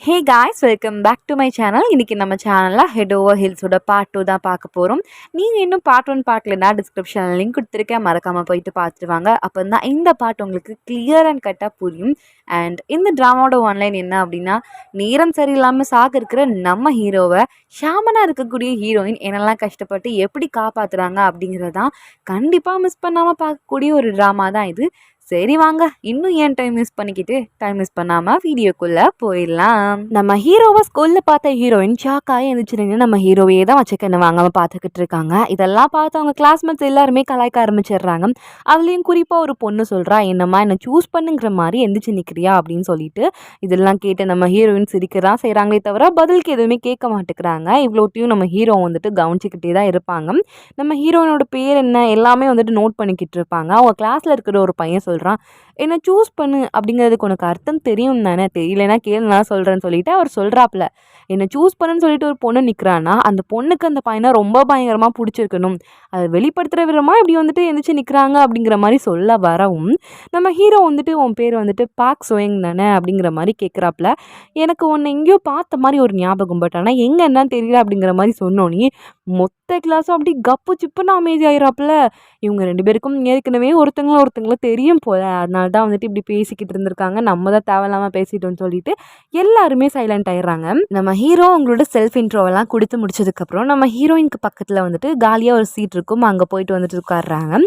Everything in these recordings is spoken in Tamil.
Hey guys, welcome back to my channel. இன்றைக்கி நம்ம சேனலில் ஹெட் ஓவர் ஹில்ஸோட பார்ட் 2 தான் பார்க்க போகிறோம். நீங்கள் இன்னும் பார்ட் 1 பார்க்கலன்னா டிஸ்கிரிப்ஷனில் லிங்க் கொடுத்துருக்கேன், மறக்காமல் போயிட்டு பார்த்துருவாங்க. அப்போ தான் இந்த பார்ட் உங்களுக்கு கிளியர் அண்ட் கட்டாக புரியும். அண்ட் இந்த ட்ராமாவோட ஒன்லைன் என்ன அப்படின்னா, நேரம் சரியில்லாமல் சாக இருக்கிற நம்ம ஹீரோவை ஷாமனாக இருக்கக்கூடிய ஹீரோயின் என்னெல்லாம் கஷ்டப்பட்டு எப்படி காப்பாற்றுறாங்க அப்படிங்கிறதான் கண்டிப்பாக மிஸ் பண்ணாமல் பார்க்கக்கூடிய ஒரு ட்ராமா தான் இது. சரி வாங்க, இன்னும் ஏன் டைம் மிஸ் பண்ணாமல் வீடியோக்குள்ளே போயிடலாம். நம்ம ஹீரோவை ஸ்கூலில் பார்த்த ஹீரோயின் ஷாக்காக எழுந்துச்சுன்னு நம்ம ஹீரோவையே தான் வச்சுக்கன்னு வாங்காமல் பார்த்துக்கிட்டு இருக்காங்க. இதெல்லாம் பார்த்து அவங்க கிளாஸ்மேட்ஸ் எல்லாருமே கலாய்க்க ஆரம்பிச்சிடுறாங்க. அதுலேயும் குறிப்பாக ஒரு பொண்ணு சொல்கிறா, என்னம்மா என்னை சூஸ் பண்ணுங்கிற மாதிரி எந்திரிச்சு நிற்கிறியா அப்படின்னு சொல்லிட்டு. இதெல்லாம் கேட்டு நம்ம ஹீரோயின் சிரிக்க தான் செய்கிறாங்களே தவிர பதிலுக்கு எதுவுமே கேட்க மாட்டேங்கிறாங்க. இவ்வளோட்டையும் நம்ம ஹீரோ வந்துட்டு கவனிச்சிக்கிட்டே தான் இருப்பாங்க. நம்ம ஹீரோயினோட பேர் என்ன எல்லாமே வந்துட்டு நோட் பண்ணிக்கிட்டு இருப்பாங்க. அவங்க கிளாஸில் இருக்கிற ஒரு பையன் சொல்கிறான், என்னை சூஸ் பண்ணு அப்படிங்கிறதுக்கு உனக்கு அர்த்தம் தெரியும் தானே, தெரியலனா கேளு நான் சொல்கிறேன்னு சொல்லிட்டு அவர் சொல்கிறாப்புல. என்னை சூஸ் பண்ணுன்னு சொல்லிட்டு ஒரு பொண்ணு நிற்கிறான்னா அந்த பொண்ணுக்கு அந்த பையனை ரொம்ப பயங்கரமாக பிடிச்சிருக்கணும், அதை வெளிப்படுத்துகிற விதமாக இப்படி வந்துட்டு எந்திரிச்சு நிற்கிறாங்க அப்படிங்கிற மாதிரி சொல்ல வரவும் நம்ம ஹீரோ வந்துட்டு உன் பேர் வந்துட்டு பாக் சோயங் தானே அப்படிங்கிற மாதிரி கேட்குறாப்புல. எனக்கு உன்னை எங்கேயோ பார்த்த மாதிரி ஒரு ஞாபகம், பட் ஆனால் எங்கே என்னன்னு தெரியல அப்படிங்கிற மாதிரி சொன்னோன்னே மொத்த கிளாஸும் அப்படி கப்பு சிப்புன்னு அமைதி ஆயிராப்புல. இவங்க 2 பேருக்கும் ஏற்கனவே ஒருத்தங்கள தெரியும் போல, அதனால தான் வந்துட்டு இப்படி பேசிக்கிட்டு இருந்திருக்காங்க, நம்ம தான் தேவையில்லாமல் பேசிட்டோம்னு சொல்லிட்டு எல்லாருமே சைலண்ட் ஆயிடுறாங்க. நம்ம ஹீரோ அவங்களோட செல்ஃப் இன்ட்ரோவெல்லாம் கொடுத்து முடிச்சதுக்கப்புறம் நம்ம ஹீரோயினுக்கு பக்கத்தில் வந்துட்டு காலியாக ஒரு சீட் இருக்கும், அங்கே போயிட்டு வந்துட்டு உட்காடுறாங்க.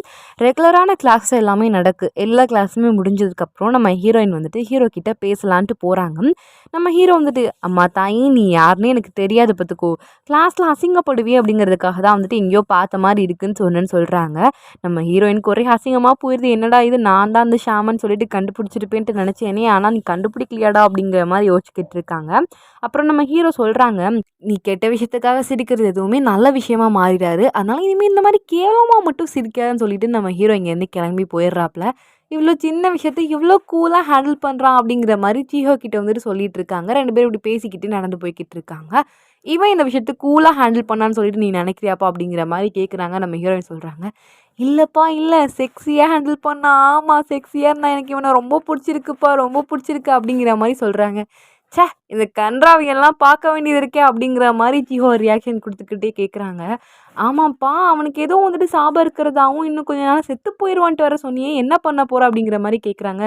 ரெகுலரான கிளாஸ் எல்லாமே நடக்கு, எல்லா கிளாஸுமே முடிஞ்சதுக்கப்புறம் நம்ம ஹீரோயின் வந்துட்டு ஹீரோ கிட்ட பேசலான்ட்டு போகிறாங்க. நம்ம ஹீரோ வந்துட்டு, அம்மா தாயி நீ யாருன்னு எனக்கு தெரியாது பார்த்துக்கோ, கிளாஸில் அசிங்கப்படுவே அப்படிங்கிறதுக்காக தான் வந்துட்டு எங்கேயோ பார்த்த மாதிரி இருக்குன்னு சொன்னேன்னு சொல்கிறாங்க. நம்ம ஹீரோயினுக்கு ஒரே அசிங்கமாக போயிடுது, என்னடா இது நான் தான் அந்த ஷாமன் சொல்லிட்டு கண்டுபிடிச்சிருப்பேன்ட்டு நினச்சேனே, ஆனால் நீ கண்டுபிடிக்கலையாடா அப்படிங்கிற மாதிரி யோசிச்சுக்கிட்டு இருக்காங்க. அப்புறம் நம்ம ஹீரோ சொல்கிறாங்க, நீ கெட்ட விஷயத்துக்காக சிரிக்கிறது எதுவுமே நல்ல விஷயமா மாறிடாரு, அதனால இனிமேல் இந்த மாதிரி கேவலமாக மட்டும் சிரிக்காதுன்னு சொல்லிட்டு நம்ம ஹீரோ இங்கேருந்து கிளம்பி போயிடுறாப்புல. இவ்வளோ சின்ன விஷயத்தை இவ்வளோ கூலாக ஹேண்டில் பண்ணுறான் அப்படிங்கிற மாதிரி சீஹோ கிட்ட வந்துட்டு சொல்லிட்டு இருக்காங்க. 2 பேரும் இப்படி பேசிக்கிட்டு நடந்து போய்கிட்டு இருக்காங்க. இவன் இந்த விஷயத்தை கூலாக ஹேண்டில் பண்ணான்னு சொல்லிட்டு நீ நினைக்கிறியாப்பா அப்படிங்கிற மாதிரி கேட்குறாங்க. நம்ம ஹீரோயின் சொல்கிறாங்க, இல்லைப்பா இல்லை, செக்ஸியாக ஹேண்டில் பண்ணா, ஆமாம் செக்ஸியாக இருந்தால் எனக்கு இவனை ரொம்ப பிடிச்சிருக்குப்பா, ரொம்ப பிடிச்சிருக்கு அப்படிங்கிற மாதிரி சொல்கிறாங்க. சே, இந்த கன்றாவியெல்லாம் பார்க்க வேண்டியது இருக்கே அப்படிங்கிற மாதிரி ஜிஹோ ரியாக்ஷன் கொடுத்துக்கிட்டே கேட்குறாங்க. ஆமாப்பா, அவனுக்கு ஏதோ வந்துட்டு சாபம் இருக்கிறதாவும் இன்னும் கொஞ்ச நாள் செத்து போயிடுவான்ட்டு வர சொன்னியே, என்ன பண்ண போகிற அப்படிங்கிற மாதிரி கேட்குறாங்க.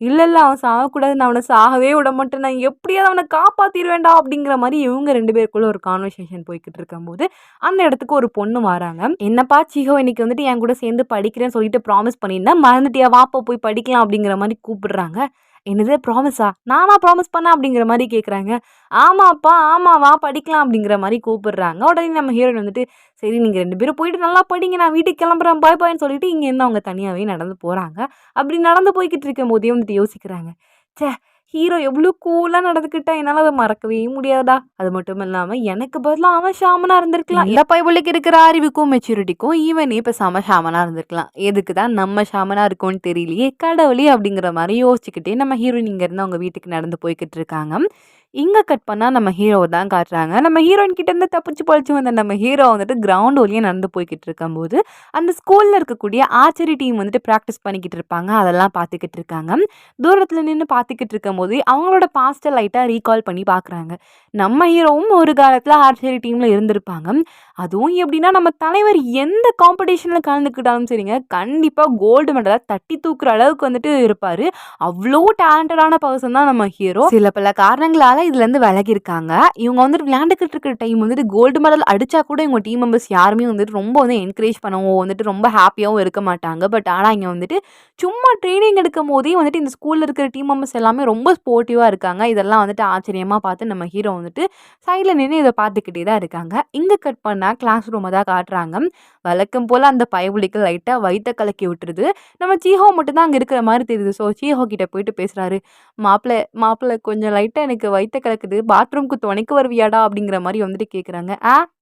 இல்லை அவன் சாகக்கூடாது, நான் அவனை சாகவே விட மாட்டேன், நான் எப்படியாவது அவனை காப்பாற்றிடுவேண்டா அப்படிங்கிற மாதிரி இவங்க 2 பேருக்குள்ள ஒரு கான்வர்சேஷன் போய்கிட்டு இருக்கும்போது அந்த இடத்துக்கு ஒரு பொண்ணு வராங்க. என்னப்பா சிஹோ, இன்னைக்கு வந்துட்டு என் கூட சேர்ந்து படிக்கிறேன்னு சொல்லிட்டு ப்ராமிஸ் பண்ணியிருந்தேன், மறந்துட்டியா, வாப்பா போய் படிக்கலாம் அப்படிங்கிற மாதிரி கூப்பிடுறாங்க. என்னது ப்ராமிஸா, நானா ப்ராமிஸ் பண்ணேன் அப்படிங்கிற மாதிரி கேட்குறாங்க. ஆமாப்பா ஆமாம், வா படிக்கலாம் அப்படிங்கிற மாதிரி கூப்பிடுறாங்க. உடனே நம்ம ஹீரோயின் வந்துட்டு, சரி நீங்கள் 2 பேரும் போயிட்டு நல்லா படிங்க, நான் வீட்டுக்கு கிளம்புறேன், பாய் பாய்ன்னு சொல்லிட்டு இங்கேருந்து அவங்க தனியாகவே நடந்து போகிறாங்க. அப்படி நடந்து போய்கிட்டு இருக்கும் போதே வந்துட்டு யோசிக்கிறாங்க, சே ஹீரோ எவ்வளோ கூலாக நடந்துக்கிட்டா என்னால் அதை மறக்கவே முடியாதா, அது மட்டும் இல்லாமல் எனக்கு பதிலாக அவன் ஷாமனாக இருந்திருக்கலாம், இந்த பைபிளுக்கு இருக்கிற அறிவுக்கும் மெச்சூரிட்டிக்கும் ஈவனே இப்போ ஷாமனாக இருந்திருக்கலாம், எதுக்கு தான் நம்ம ஷாமனாக இருக்கோன்னு தெரியலையே கடவுளே அப்படிங்கிற மாதிரி யோசிச்சுக்கிட்டே நம்ம ஹீரோயின் இங்கேருந்து அவங்க வீட்டுக்கு நடந்து போய்கிட்டு இருக்காங்க. இங்கே கட் பண்ணால் நம்ம ஹீரோவை தான் காட்டுறாங்க. நம்ம ஹீரோயின் கிட்டேருந்து தப்பிச்சு பழிச்சு வந்த நம்ம ஹீரோ வந்துட்டு கிரவுண்ட் வழியாக நடந்து போய்கிட்டு இருக்கும்போது அந்த ஸ்கூலில் இருக்கக்கூடிய ஆர்ச்சரி டீம் வந்துட்டு ப்ராக்டிஸ் பண்ணிக்கிட்டு இருப்பாங்க, அதெல்லாம் பார்த்துக்கிட்டு இருக்காங்க. தூரத்தில் நின்று பார்த்துக்கிட்டு இருக்கும்போது அவங்களோட பாஸ்ட்டை லைட்டாக ரீகால் பண்ணி பார்க்குறாங்க. நம்ம ஹீரோவும் ஒரு காலத்தில் ஆர்ச்சரி டீமில் இருந்திருப்பாங்க. அதுவும் எப்படின்னா, நம்ம தலைவர் எந்த காம்படிஷனில் கலந்துக்கிட்டாலும் சரிங்க, கண்டிப்பாக கோல்டு மெடலை தட்டி தூக்குற அளவுக்கு வந்துட்டு இருப்பார். அவ்வளோ டேலண்டடான பர்சன் தான் நம்ம ஹீரோ. சில பல காரணங்களால் இதுலேருந்து விலகிருக்காங்க. இவங்க வந்துட்டு விளையாண்டுக்கிட்டு இருக்கிற டைம் வந்துட்டு கோல்டு மெடல் அடித்தா கூட இவங்க டீம் மெம்பர்ஸ் யாருமே வந்துட்டு ரொம்ப வந்து என்கரேஜ் பண்ணவும் வந்துட்டு ரொம்ப ஹாப்பியாகவும் இருக்க மாட்டாங்க. பட் ஆனால் இங்கே வந்துட்டு சும்மா ட்ரைனிங் எடுக்கும் போதே வந்துட்டு இந்த ஸ்கூலில் இருக்கிற டீம் மெம்பர்ஸ் எல்லாமே ரொம்ப ஸ்போர்ட்டிவாக இருக்காங்க. இதெல்லாம் வந்துட்டு ஆச்சரியமாக பார்த்து நம்ம ஹீரோ வந்துட்டு சைடில் நின்று இதை பார்த்துக்கிட்டே தான் இருக்காங்க. இங்கே கட் பண்ணால் கிளாஸ் ரூமை தான் காட்டுறாங்க. வழக்கம் போல் அந்த பயபுலிக்கு லைட்டாக வயிற்ற கலக்கி விட்டுருது. நம்ம சீஹோ மட்டும் தான் அங்கே இருக்கிற மாதிரி தெரியுது. ஸோ சீஹோ கிட்ட போயிட்டு பேசுகிறாரு, மாப்பிள்ளை கொஞ்சம் லைட்டாக எனக்கு வயிற்ற கலக்குது, பாத்ரூம்க்கு துணைக்கு வருவியாடா அப்படிங்கிற மாதிரி வந்துட்டு கேட்குறாங்க.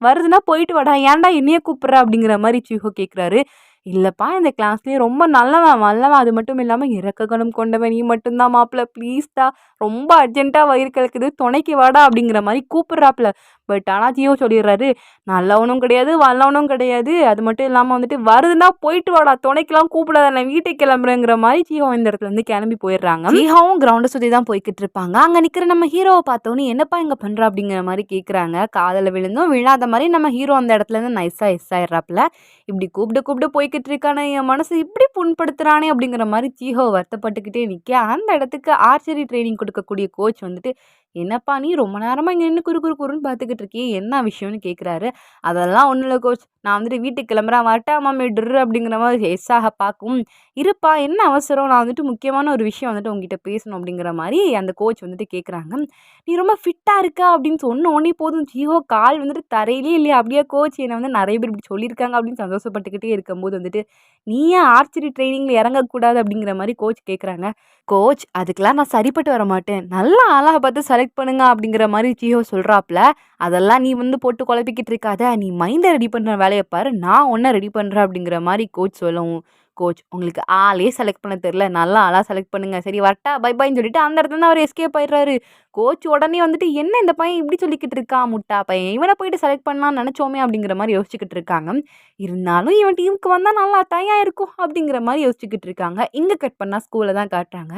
வருதுன்னா போயிட்டு வாடா, ஏன்டா என்னையே கூப்பிட்ற அப்படிங்கிற மாதிரி சீஹோ கேட்குறாரு. இல்லைப்பா, இந்த கிளாஸ்லேயே ரொம்ப நல்லவன், அது மட்டும் இல்லாமல் இறக்க குணம் கொண்டவன் நீ மட்டும்தான் மாப்பிள்ளை, ப்ளீஸ்டா, ரொம்ப அர்ஜென்ட்டாக வயிறு கலக்குது, துணைக்கு வாடா அப்படிங்கிற மாதிரி கூப்பிட்றாப்புல. பட் ஆனால் ஜியோ சொல்லிடுறாரு, நல்லவனும் கிடையாது வல்லவனும் கிடையாது, அது மட்டும் இல்லாமல் வந்துட்டு வருதுன்னா போயிட்டு வாடா, துணைக்கெல்லாம் கூப்பிடாத, நான் வீட்டுக்கு கிளம்புறேங்கிற மாதிரி ஜியோ இந்த இடத்துல இருந்து கிளம்பி போயிடுறாங்க. ஜிஹாவும் கிரவுண்டை சுற்றி தான் போய்கிட்டு இருப்பாங்க. அங்கே நிற்கிற நம்ம ஹீரோவை பார்த்தோன்னே என்னப்பா இங்கே பண்ணுற அப்படிங்கிற மாதிரி கேட்குறாங்க. காதில் விழுந்தும் விழாத மாதிரி நம்ம ஹீரோ அந்த இடத்துல இருந்து நைஸாக எஸ் ஆயிடுறாப்புல. இப்படி கூப்பிட்டு கூப்பிட்டு போய்கிட்டு இருக்கானே, என் மனசு இப்படி புண்படுத்துறானே அப்படிங்கிற மாதிரி ஜிஹோ வருத்தப்பட்டுக்கிட்டே நிற்க, அந்த இடத்துக்கு ஆர்ச்சரி ட்ரைனிங் கொடுக்கக்கூடிய கோச் வந்துட்டு, என்னப்பா நீ ரொம்ப நேரமாக இங்கே நின்று குறு குறு குறுன்னு பார்த்துக்கிட்டு இருக்கியே, என்ன விஷயம்னு கேட்குறாரு. அதெல்லாம் ஒன்றும் இல்லை கோச், நான் வந்துட்டு வீட்டுக்கு கிளம்புறேன், வரட்டா மாமி ட்ரு அப்படிங்கிற மாதிரி எஸ்ஸாக பார்க்கும். இருப்பா என்ன அவசரம், நான் வந்துட்டு முக்கியமான ஒரு விஷயம் வந்துட்டு உங்ககிட்ட பேசணும் அப்படிங்கிற மாதிரி அந்த கோச் வந்துட்டு கேட்குறாங்க. நீ ரொம்ப ஃபிட்டாக இருக்கா அப்படின்னு சொன்ன உடனே போதும் ஜிஹோ கால் வந்துட்டு தரையிலே இல்லையா, அப்படியே கோச் என்னை வந்து நிறைய பேர் இப்படி சொல்லியிருக்காங்க அப்படின்னு சந்தோஷப்பட்டுக்கிட்டே இருக்கும்போது வந்துட்டு, நீ ஏன் ஆர்ச்சரி ட்ரைனிங்கில் இறங்கக்கூடாது அப்படிங்கிற மாதிரி கோச் கேட்குறாங்க. கோச் அதுக்கெல்லாம் நான் சரிப்பட்டு வர மாட்டேன், நல்ல ஆளாக பார்த்து செலக்ட் பண்ணுங்க அப்படிங்கிற மாதிரி ஜிஹோ சொல்கிறாப்புல. அதெல்லாம் நீ வந்து போட்டு குழப்பிக்கிட்டு இருக்காத, நீ மைண்டை ரெடி பண்ணுற வேலையை பாரு, நான் ஒன்றை ரெடி பண்ணுறேன் அப்படிங்கிற மாதிரி கோச் சொல்லவும், கோச் உங்களுக்கு ஆளே செலக்ட் பண்ண தெரில, நல்லா ஆளாக செலக்ட் பண்ணுங்க, சரி வரட்டா பை பைன்னு சொல்லிட்டு அந்த இடத்துல இருந்து அவர் எஸ்கேப் ஆயிடுறாரு. கோச் உடனே வந்துட்டு, என்ன இந்த பையன் இப்படி சொல்லிக்கிட்டு இருக்கான், முட்டா பையன், இவனை போயிட்டு செலக்ட் பண்ணலாம்னு நினச்சோமே அப்படிங்கிற மாதிரி யோசிச்சுக்கிட்டு இருக்காங்க. இருந்தாலும் இவன் டீமுக்கு வந்தால் நல்லா தயாராக இருக்கும் அப்படிங்கிற மாதிரி யோசிச்சுக்கிட்டு இருக்காங்க. இங்கே கட் பண்ணால் ஸ்கூலில் தான் காட்டுறாங்க.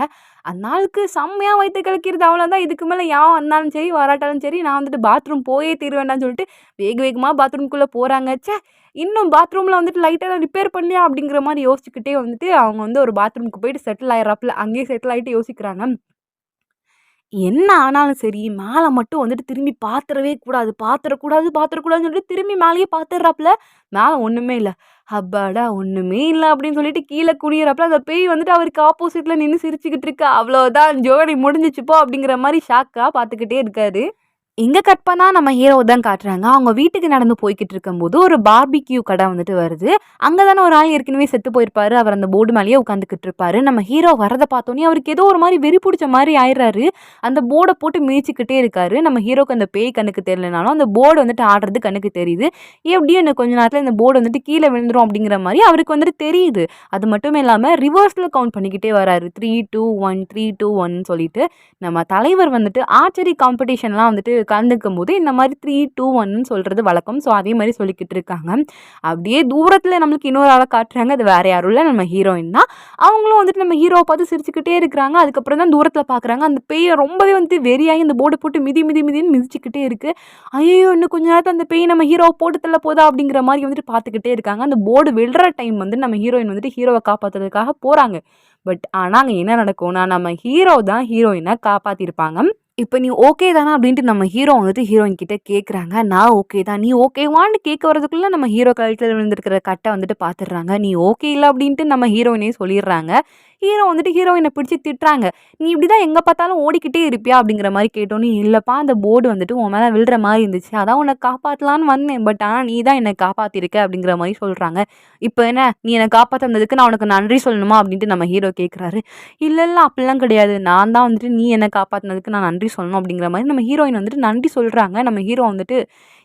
அந்த நாளுக்கு செம்மையாக வயிற்று கலக்கிறது, அவ்வளோதான், இதுக்கு மேலே யான் வந்தாலும் சரி வராட்டாலும் சரி நான் வந்துட்டு பாத்ரூம் போயே தீருவேண்டான்னு சொல்லிட்டு வேக வேகமாக பாத்ரூம்குள்ளே போகிறாங்க. இன்னும் பாத்ரூமில் வந்துட்டு லைட்டாக ரிப்பேர் பண்ணலையா அப்படிங்கிற மாதிரி யோசிச்சுக்கிட்டே வந்துட்டு அவங்க வந்து ஒரு பாத்ரூமுக்கு போயிட்டு செட்டில் ஆயிடுறாப்புல. அங்கேயே செட்டில் ஆகிட்டு யோசிக்கிறாங்க, என்ன ஆனாலும் சரி மேலே மட்டும் வந்துட்டு திரும்பி பாத்திரக்கூடாதுன்னு சொல்லிட்டு திரும்பி மேலேயே பார்த்துடுறாப்புல. மேலே ஒன்றுமே இல்லை, அப்பாடா ஒன்றுமே இல்லை அப்படின்னு சொல்லிட்டு கீழே குனியறப்பல அந்த பேய் வந்துட்டு அவருக்கு ஆப்போசிட்டில் நின்று சிரிச்சுக்கிட்டு இருக்கு. அவ்வளோதான் ஜோடி முடிஞ்சிச்சுப்போ அப்படிங்கிற மாதிரி ஷாக்காக பார்த்துக்கிட்டே இருக்காரு. இங்கே கட் பண்ணால் நம்ம ஹீரோவை தான் காட்டுறாங்க. அவங்க வீட்டுக்கு நடந்து போய்கிட்டு இருக்கும்போது ஒரு பார்பிக்யூ கடை வந்துட்டு வருது. அங்கே தானே ஒரு ஆள் ஏற்கனவே செத்து போயிருப்பாரு, அவர் அந்த போர்டு மேலேயே உட்காந்துக்கிட்டு இருப்பாரு. நம்ம ஹீரோ வரதை பார்த்தோன்னே அவருக்கு ஏதோ ஒரு மாதிரி வெறி பிடிச்ச மாதிரி ஆயிடுறாரு. அந்த போர்டை போட்டு மிதிச்சுக்கிட்டே இருக்காரு. நம்ம ஹீரோக்கு அந்த பேய் கண்ணுக்கு தெரியலனாலும் அந்த போர்டு வந்துட்டு ஆடுறது கண்ணுக்கு தெரியுது. எப்படியும் எனக்கு கொஞ்ச நேரத்தில் இந்த போர்டு வந்துட்டு கீழே விழுந்துரும் அப்படிங்கிற மாதிரி அவருக்கு வந்துட்டு தெரியுது. அது மட்டும் இல்லாமல் ரிவர்ஸில் கவுண்ட் பண்ணிக்கிட்டே வராரு, 3-2-1 3-2-1 சொல்லிட்டு. நம்ம தலைவர் வந்துட்டு ஆர்ச்சரி காம்படிஷன்லாம் வந்துட்டு கலந்துக்கும் போது இந்த மாதிரி 3-2-1 சொல்கிறது வழக்கம். ஸோ அதே மாதிரி சொல்லிக்கிட்டு இருக்காங்க. அப்படியே தூரத்தில் நம்மளுக்கு இன்னொரு ஆளை காட்டுறாங்க. அது வேறு யாரும் இல்லை, நம்ம ஹீரோயின் தான். அவங்களும் வந்துட்டு நம்ம ஹீரோவை பார்த்து சிரிச்சுக்கிட்டே இருக்கிறாங்க. அதுக்கப்புறம் தான் தூரத்தில் பார்க்குறாங்க, அந்த பேயை ரொம்பவே வந்துட்டு வெறியாகி அந்த போர்டு போட்டு மிதின்னு மிதிச்சுக்கிட்டே இருக்குது. ஐயோ இன்னும் கொஞ்ச நேரத்தில் அந்த பேய் நம்ம ஹீரோவை போட்டு தள்ள போதா அப்படிங்கிற மாதிரி வந்துட்டு பார்த்துக்கிட்டே இருக்காங்க. அந்த போர்டு விழுற டைம் வந்து நம்ம ஹீரோயின் வந்துட்டு ஹீரோவை காப்பாற்றுறதுக்காக போகிறாங்க. பட் ஆனால் அங்கே என்ன நடக்கும்னா நம்ம ஹீரோ தான் ஹீரோயினை காப்பாற்றிருப்பாங்க. இப்போ நீ ஓகே தானே அப்படின்ட்டு நம்ம ஹீரோ வந்துட்டு ஹீரோயின் கிட்ட கேட்குறாங்க. நான் ஓகே தான், நீ ஓகேவான்னு கேட்க வரதுக்குள்ளே நம்ம ஹீரோ கழுத்தில் விழுந்திருக்கிற கட்டை வந்துட்டு பார்த்துடுறாங்க. நீ ஓகே இல்லை அப்படின்ட்டு நம்ம ஹீரோயினே சொல்லிடுறாங்க. ஹீரோ வந்துட்டு ஹீரோயினை பிடிச்சி திட்டுறாங்க. நீ இப்படி தான் எங்கே பார்த்தாலும் ஓடிக்கிட்டே இருப்பியா அப்படிங்கிற மாதிரி கேட்டோன்னே, இல்லைப்பா அந்த போர்டு வந்துட்டு உன் மேலே விழுற மாதிரி இருந்துச்சு, அதான் உன்னை காப்பாற்றலான்னு வந்தேன், பட் ஆனால் நீ தான் என்னை காப்பாற்றிருக்க அப்படிங்கிற மாதிரி சொல்கிறாங்க. இப்போ என்ன நீ என்னை காப்பாற்றினதுக்கு நான் உனக்கு நன்றி சொல்லணுமா அப்படின்ட்டு நம்ம ஹீரோ கேட்குறாரு. இல்லை அப்படிலாம் கிடையாது, நான் தான் வந்துட்டு நீ என்னை காப்பாற்றினதுக்கு நான் நன்றி சொல்லணும் அப்படிங்கிற மாதிரி நம்ம ஹீரோயின் வந்துட்டு நன்றி சொல்கிறாங்க. நம்ம ஹீரோ வந்துட்டு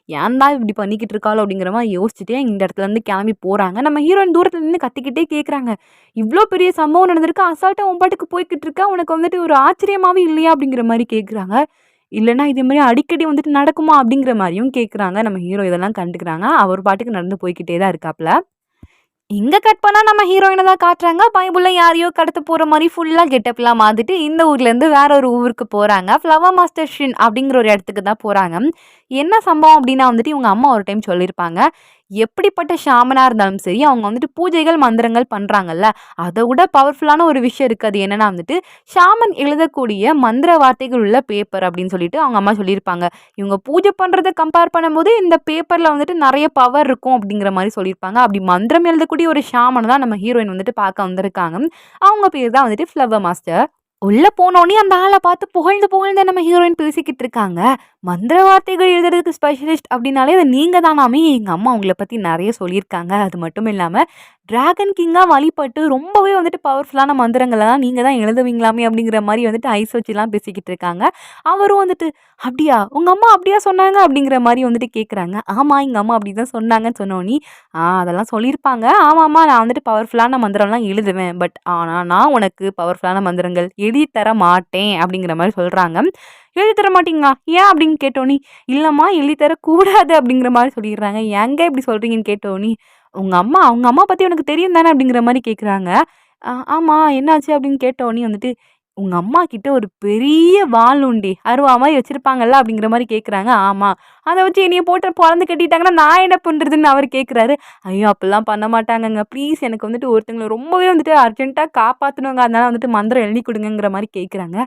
ஏன் தான் இப்படி பண்ணிக்கிட்டு இருக்காளோ அப்படிங்கிற மாதிரி யோசிச்சுட்டே இந்த இடத்துலேருந்து கிளம்பி போகிறாங்க. நம்ம ஹீரோயின் தூரத்தில் நின்று கத்திக்கிட்டே கேட்குறாங்க, இவ்வளோ பெரிய சம்பவம் நடந்திருக்கு, அசால்ட்டாக உன் பாட்டுக்கு போய்கிட்டு இருக்கா, உனக்கு வந்துட்டு ஒரு ஆச்சரியமாகவே இல்லையா அப்படிங்கிற மாதிரி கேட்குறாங்க. இல்லைனா இதே மாதிரி அடிக்கடி வந்துட்டு நடக்குமா அப்படிங்கிற மாதிரியும் கேட்குறாங்க. நம்ம ஹீரோ இதெல்லாம் கண்டுக்கிறாங்க. அவர் பாட்டுக்கு நடந்து போய்கிட்டே தான் இருக்காப்புல. இங்கே கட் பண்ணால் நம்ம ஹீரோயினை தான் காட்டுறாங்க. பைபிளில் யாரையோ கடத்த போகிற மாதிரி ஃபுல்லாக கெட்டப்லாம் மாற்றிட்டு இந்த ஊர்லேருந்து வேற ஒரு ஊருக்கு போகிறாங்க. ஃப்ளவர் மாஸ்டர் ஷின் அப்படிங்கிற ஒரு இடத்துக்கு தான் போகிறாங்க. என்ன சம்பவம் அப்படின்னா வந்துட்டு இவங்க அம்மா ஒரு டைம் சொல்லியிருப்பாங்க, எப்படிப்பட்ட ஷாமனாக இருந்தாலும் சரி அவங்க வந்துட்டு பூஜைகள் மந்திரங்கள் பண்ணுறாங்கல்ல, அதை விட பவர்ஃபுல்லான ஒரு விஷயம் இருக்குது. அது என்னென்னா வந்துட்டு ஷாமன் எழுதக்கூடிய மந்திர வார்த்தைகள் உள்ள பேப்பர் அப்படின்னு சொல்லிட்டு அவங்க அம்மா சொல்லியிருப்பாங்க. இவங்க பூஜை பண்ணுறதை கம்பேர் பண்ணும்போது இந்த பேப்பரில் வந்துட்டு நிறைய பவர் இருக்கும் அப்படிங்கிற மாதிரி சொல்லியிருப்பாங்க. அப்படி மந்திரம் எழுதக்கூடிய ஒரு ஷாமனை தான் நம்ம ஹீரோயின் வந்துட்டு பார்க்க வந்திருக்காங்க. அவங்க பேர் தான் வந்துட்டு ஃப்ளவர் மாஸ்டர். உள்ளே போனோடனே அந்த ஆளை பார்த்து புகழ்ந்து நம்ம ஹீரோயின் பேசிக்கிட்டு இருக்காங்க. மந்திர வார்த்தைகள் எழுதுறதுக்கு ஸ்பெஷலிஸ்ட் அப்படின்னாலே அது நீங்கள் தானாமே, எங்கள் அம்மா உங்களை பற்றி நிறைய சொல்லியிருக்காங்க. அது மட்டும் இல்லாமல் டிராகன் கிங்கா வழிபட்டு ரொம்பவே வந்துட்டு பவர்ஃபுல்லான மந்திரங்களெல்லாம் நீங்க தான் எழுதுவீங்களாமே அப்படிங்கிற மாரி வந்துட்டு ஐஸ் வச்சுலாம் பேசிக்கிட்டு இருக்காங்க. அவரும் வந்துட்டு, "அப்படியா? உங்க அம்மா அப்படியா சொன்னாங்க?" அப்படிங்கிற மாரி வந்துட்டு கேட்குறாங்க. "ஆமா, எங்க அம்மா அப்படிதான் சொன்னாங்கன்னு" சொன்னோனே, அதெல்லாம் சொல்லியிருப்பாங்க. ஆமாமா, நான் வந்துட்டு பவர்ஃபுல்லான மந்திரம்லாம் எழுதுவேன். பட் ஆனா நான் உனக்கு பவர்ஃபுல்லான மந்திரங்கள் எழுதி தர மாட்டேன்." அப்படிங்கிற மாரி சொல்றாங்க. "எழுதி தர மாட்டீங்களா? ஏன்?" அப்படின்னு கேட்டோனே, "இல்லம்மா எழுதி தரக்கூடாது." அப்படிங்கிற மாரி சொல்லிடுறாங்க. "ஏங்க இப்படி சொல்றீங்கன்னு?" கேட்டோனே, அவங்க அம்மா பத்தி உனக்கு தெரியும் தானே?" அப்படிங்கிற மாரி கேட்குறாங்க. ஆமா, என்னாச்சு?" அப்படின்னு கேட்டோனே வந்துட்டு, "உங்க அம்மா கிட்ட ஒரு பெரிய வாள் உண்டி, அருவா மாரி வச்சிருப்பாங்கல்ல?" அப்படிங்கிற மாரி கேட்குறாங்க. "ஆமா." "அத வச்சு என்னைய போட்டு பொளந்து கட்டிட்டாங்கன்னா, நான் என்ன பண்றதுன்னு?" அவரு கேட்குறாரு. "ஐயோ! அப்படிலாம் பண்ண மாட்டாங்கங்க. ப்ளீஸ் எனக்கு வந்துட்டு ஒருத்தங்கள ரொம்பவே வந்துட்டு அர்ஜென்ட்டா காப்பாத்தணுங்க. அதனால வந்துட்டு மந்திரம் எழுதி குடுங்கங்கிற" மாரி கேட்குறாங்க.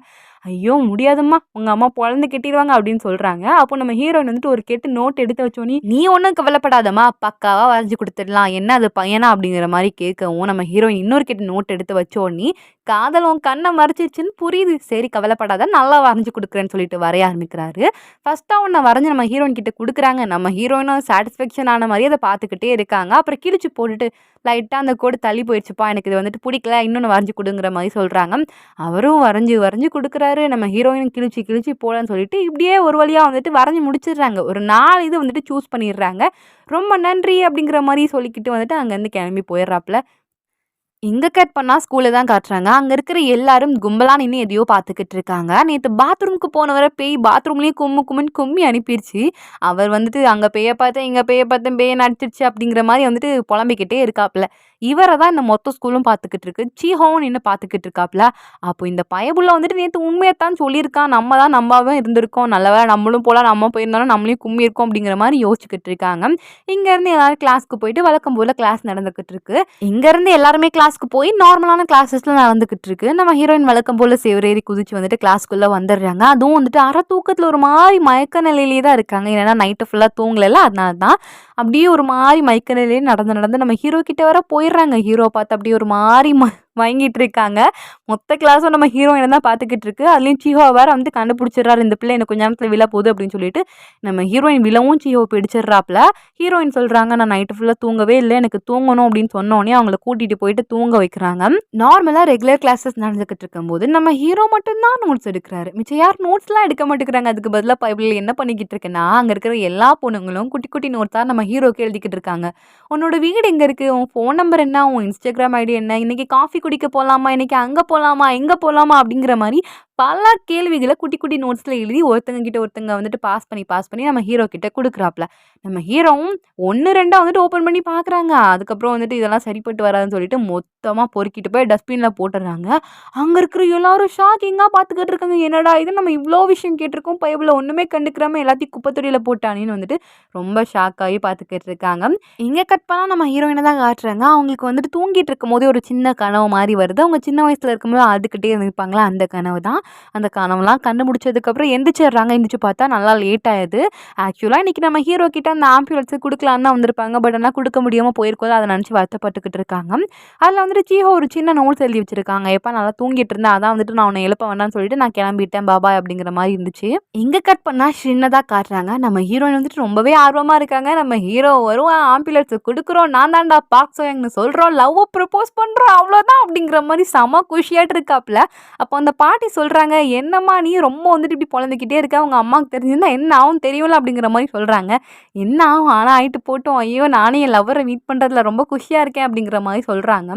"ஐயோ! முடியாதும்மா. உங்க அம்மா பொளந்து கட்டிருவாங்க" அப்படின்னு சொல்றாங்க. அப்போ நம்ம ஹீரோயின் வந்துட்டு ஒரு கெட்டு நோட் எடுத்து வச்சோனே, "நீ ஒண்ணும் கவலைப்படாதம்மா. பக்காவா வரைஞ்சு குடுத்துடலாம். என்ன அது பையனா?" அப்படிங்கிற மாரி கேட்கவும், நம்ம ஹீரோயின் இன்னொரு கெட்டு நோட் எடுத்து வச்சோனே, காதல் உன் கண்ண மறைச்சிருச்சுன்னு புரியுது. சரி கவலைப்படாத. நல்லா வரைஞ்சு குடுக்குறேன்னு சொல்லிட்டு வரைய ஆரம்பிக்கிறாரு. ஃபர்ஸ்ட்டா ஒண்ண வரைஞ்சு நம்ம ஹீரோயின் கிட்ட குடுக்குறாங்க. நம்ம ஹீரோயினும் சாட்டிஸ்ஃபேக்ஷன் ஆன மாரியே அத பார்த்துக்கிட்டே இருக்காங்க. அப்புறம் கிழிச்சு போட்டுட்டு, "லைட்டா அந்த கோடு தள்ளி போயிருச்சுப்பா. எனக்கு இது வந்துட்டு புடிக்கல. இன்னொன்னு வரைஞ்சு குடுங்கிற" மாரி சொல்றாங்க. அவரும் வரைஞ்சு வரைஞ்சு குடுக்குறாரு. நம்ம ஹீரோயின் கிழிச்சு கிழிச்சு போடன்னு சொல்லிட்டு, இப்படியே ஒரு வழியா வந்துட்டு வரைஞ்சு முடிச்சிடுறாங்க. ஒரு 4 இது வந்துட்டு சூஸ் பண்ணிடுறாங்க. "ரொம்ப நன்றி" அப்படிங்கிற மாரி சொல்லிக்கிட்டு வந்துட்டு அங்கருந்து கிளம்பி போயிடுறாப்ல. இங்க கட் பண்ணா ஸ்கூல தான் காட்டுறாங்க. அங்க இருக்கிற எல்லாரும் கும்பலா நின்னு எதையோ பார்த்துக்கிட்டு இருக்காங்க. நேத்து பாத்ரூம்க்கு போனவர பேய் பாத்ரூம்லயே கும்மு கும்முன்னு கும்மி அனுப்பிருச்சு. அவர் வந்துட்டு அங்க பேய பார்த்தேன், இங்க பேய பார்த்தேன், பேய நடிச்சிருச்சு அப்படிங்கிற மாரி வந்துட்டு புலம்பிக்கிட்டே இருக்காப்ல. இவர தான் இந்த மொத்த ஸ்கூலும் பார்த்துக்கிட்டு இருக்கு. சீஹோவும் நின்னு பார்த்துக்கிட்டு இருக்காப்ல. அப்போ இந்த பயபுள்ள வந்துட்டு நேத்து உண்மையத்தான் சொல்லியிருக்கான். நம்ம தான் நம்பாம இருந்திருக்கோம். நல்ல வேளை நம்மளும் போலாம், நம்ம போயிருந்தாலும் நம்மளையும் கும்மியிருக்கோம் அப்படிங்கிற மாரி யோசிச்சுக்கிட்டு இருக்காங்க. இங்கேருந்து எல்லாரும் கிளாஸ்க்கு போயிட்டு வழக்கம் போல கிளாஸ் நடந்துகிட்டு இருக்கு. இங்கேருந்து எல்லாருமே கிளாஸ்க்கு போய் நார்மலான கிளாஸஸ்லாம் நடந்துகிட்டு இருக்கு. நம்ம ஹீரோயின் வழக்கம் போல செவுரேறி குதிச்சு வந்துட்டு கிளாஸ்க்குள்ள வந்துடுறாங்க. அதுவும் வந்துட்டு அரை தூக்கத்துல ஒரு மாரி மயக்க நிலையிலேயே தான் இருக்காங்க. ஏன்னா நைட்டு ஃபுல்லா தூங்கலைல்ல அதனால தான். அப்படியே ஒரு மாரி மயக்க நிலையிலே நடந்து நடந்து நம்ம ஹீரோ கிட்ட வர போயிடுறாங்க. ஹீரோ பார்த்து அப்படியே ஒரு மாரி மயங்கிட்டு இருக்காங்க. மொத்த கிளாஸும் நம்ம ஹீரோயின தான் பார்த்துக்கிட்டு இருக்கு. அதுலயும் சீஹோ வேற வந்து கண்டுபிடிச்சிடுறாரு. இந்த பிள்ளை இன்னும் கொஞ்ச நேரத்துல விழ போகுது அப்படின்னு சொல்லிட்டு, நம்ம ஹீரோயின் விழவும் சீஹோ பிடிச்சிடுறாப்ல. ஹீரோயின் சொல்றாங்க, "நான் நைட்டு ஃபுல்லா தூங்கவே இல்ல. எனக்கு தூங்கணும்" அப்படின்னு சொன்னோனே அவங்கள கூட்டிட்டு போயிட்டு தூங்க வைக்கிறாங்க. நார்மலா ரெகுலர் கிளாஸஸ் நடந்துகிட்டு இருக்கும்போது நம்ம ஹீரோ மட்டும் தான் நோட்ஸ் எடுக்கிறாரு. மிச்சம் யாரும் நோட்ஸ்லாம் எடுக்க மாட்டேங்கிறாங்க. அதுக்கு பதிலா பைபிள்ல என்ன பண்ணிக்கிட்டு இருக்குன்னா, அங்க இருக்கிற எல்லா பொண்ணுங்களும் குட்டி குட்டி நோட்ஸா நம்ம ஹீரோக்கு எழுதிக்கிட்டு இருக்காங்க. "உன்னோட வீடு எங்க இருக்கு? உன் ஃபோன் நம்பர் என்ன? உன் இன்ஸ்டாகிராம் ஐடி என்ன? இன்னைக்கு காஃபி குடிக்க போலாமா? இன்னைக்கு அங்க போலாமா? எங்க போலாமா?" அப்படிங்கிற மாரி பல கேள்விகள குட்டி குட்டி நோட்ஸ்ல எழுதி ஒருத்தங்க கிட்ட ஒருத்தங்க வந்துட்டு பாஸ் பண்ணி நம்ம ஹீரோ கிட்ட குடுக்குறாப்ல. நம்ம ஹீரோவும் 1, 2 வந்துட்டு ஓப்பன் பண்ணி பார்க்குறாங்க. அதுக்கப்புறம் வந்துட்டு இதெல்லாம் சரிப்பட்டு வராதுன்னு சொல்லிட்டு மொத்தமா பொறுக்கிட்டு போய் டஸ்ட்பின்ல போட்டுர்றாங்க. அங்க இருக்கிற எல்லாரும் ஷாக்கிங்கா பார்த்துக்கிட்டு இருக்காங்க. என்னடா இது நம்ம இவ்ளோ விஷயம் கேட்டுருக்கோம். பயபுல ஒண்ணுமே கண்டுக்கிறாம எல்லாத்தையும் குப்பை தொட்டியில போட்டானேன்னு வந்துட்டு ரொம்ப ஷாக் ஆகி பார்த்துக்கிட்டு இருக்காங்க. இங்க கட் பண்ணா நம்ம ஹீரோயின தான் காட்டுறாங்க. அவங்களுக்கு வந்துட்டு தூங்கிட்டு இருக்கும்போதே ஒரு சின்ன கனவு மாரி வருது. அவங்க சின்ன வயசுல இருக்கும்போது அழுதுகிட்டே இருந்திருப்பாங்களா அந்த கனவு தான். அந்த கனவுலாம் கண்டுபிடிச்சதுக்கப்புறம் எந்திரிச்சிடுறாங்க. எந்திரிச்சு பார்த்தா நல்லா லேட் ஆயிடுது. ஆக்சுவலா இன்னைக்கு நம்ம ஹீரோ கிட்ட அந்த ஆம்புலன்ஸ் குடுக்கலான்னு தான் வந்திருப்பாங்க. பட் ஆனா குடுக்க முடியாம போயிருக்கோம். அத நினைச்சு வருத்தப்பட்டுக்கிட்டு இருக்காங்க. அதுல வந்துட்டு சீஹோ ஒரு சின்ன நோட்ஸ் எழுதி வச்சிருக்காங்க. "எப்பா நல்லா தூங்கிட்டு இருந்தேன். அதான் வந்துட்டு நான் உன்ன எழுப்ப வேண்டாம்னு சொல்லிட்டு நான் கிளம்பிட்டேன். பாபாய்" அப்படிங்கிற மாரி இருந்துச்சு. இங்க கட் பண்ணா சின்னதா காட்டுறாங்க. நம்ம ஹீரோயின் வந்துட்டு ரொம்பவே ஆர்வமா இருக்காங்க. நம்ம ஹீரோ வரும் ஆம்புலன்ஸ் குடுக்குறோம். நான் தான்டா பாக் சோயங்ன்னு சொல்றோம். லவ்வ ப்ரப்போஸ் பண்றோம். அவ்வளோதான் அப்படிங்கிற மாரி செம குஷியாட்டு இருக்காப்ல. அப்போ அந்த பாட்டி சொல்றாங்க, "என்னம்மா நீ ரொம்ப வந்துட்டு இப்படி பொலம்பிக்கிட்டே இருக்க. உங்க அம்மாவுக்கு தெரிஞ்சிருந்தா என்ன ஆகும் தெரியும்ல" அப்படிங்கிற மாரி சொல்றாங்க. "என்ன ஆகும்? ஆனா ஆயிட்டு போட்டும். ஐயோ! நானே என் லவ்வர மீட் பண்றதுல ரொம்ப குஷியா இருக்கேன்" அப்படிங்கிற மாரி சொல்றாங்க.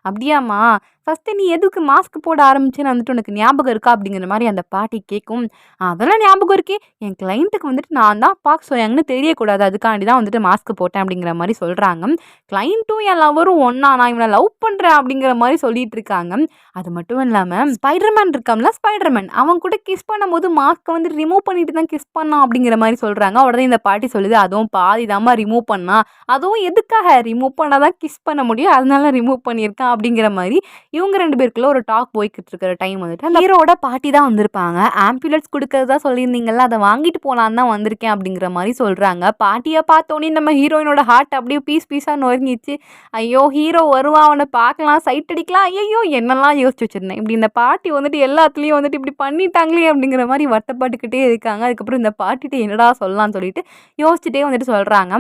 "அப்படியாம்மா? ஃபர்ஸ்ட்டு நீ எதுக்கு மாஸ்க் போட ஆரம்பிச்சேன்னு வந்துட்டு உனக்கு ஞாபகம் இருக்கா?" அப்படிங்கிற மாரி அந்த பாட்டி கேட்கும். "அதெல்லாம் ஞாபகம் இருக்கே. என் கிளையண்ட்டுக்கு வந்துட்டு நான் தான் பாக் சோயாங்ன்னு தெரியக்கூடாது. அதுக்காண்டி தான் வந்துட்டு மாஸ்க் போட்டேன்" அப்படிங்கிற மாரி சொல்றாங்க. கிளையண்ட்டும் என் லவ்வரும் ஒண்ணா? நான் இவன லவ் பண்றேன் அப்படிங்கிற மாரி சொல்லிட்டு இருக்காங்க. அது மட்டும் இல்லாம ஸ்பைடர்மேன் இருக்கான்ல ஸ்பைடர்மேன். அவன் கூட கிஸ் பண்ணும்போது மாஸ்க்க வந்து ரிமூவ் பண்ணிட்டு தான் கிஸ் பண்ணான் அப்படிங்கிற மாரி சொல்றாங்க. உடனே இந்த பாட்டி சொல்லுது, "அதுவும் பாதி தாம்மா ரிமூவ் பண்ணான். அதுவும் எதுக்காக? ரிமூவ் பண்ணா தான் கிஸ் பண்ண முடியும். அதனால ரிமூவ் பண்ணியிருக்கான்" அப்படிங்கிற மாரி இவங்க 2 பேருக்குள்ள ஒரு டாக் போய்க்கிட்டு இருக்கிற டைம் வந்துட்டு அந்த ஹீரோட பாட்டி தான் வந்திருப்பாங்க. ஆம்புலன்ஸ் குடுக்கறதா சொல்லியிருந்தீங்கல்ல, அத வாங்கிட்டு போலான்னு தான் வந்திருக்கேன் அப்படிங்கிற மாரி சொல்றாங்க. பாட்டிய பார்த்தோனே நம்ம ஹீரோயினோட ஹார்ட் அப்படியே பீஸ் பீஸா நொறுங்கிச்சு. ஐயோ! ஹீரோ வருவான், அவன பார்க்கலாம், சைட் அடிக்கலாம். ஐயய்யோ! என்னெல்லாம் யோசிச்சு வச்சிருந்தேன். இப்படி இந்த பாட்டி வந்துட்டு எல்லாத்துலயும் வந்துட்டு இப்படி பண்ணிட்டாங்களே அப்படிங்கிற மாரி வருத்தப்பட்டுக்கிட்டே இருக்காங்க. அதுக்கப்புறம் இந்த பாட்டிட்ட என்னடா சொல்லலாம்னு சொல்லிட்டு யோசிச்சுட்டே வந்துட்டு சொல்றாங்க.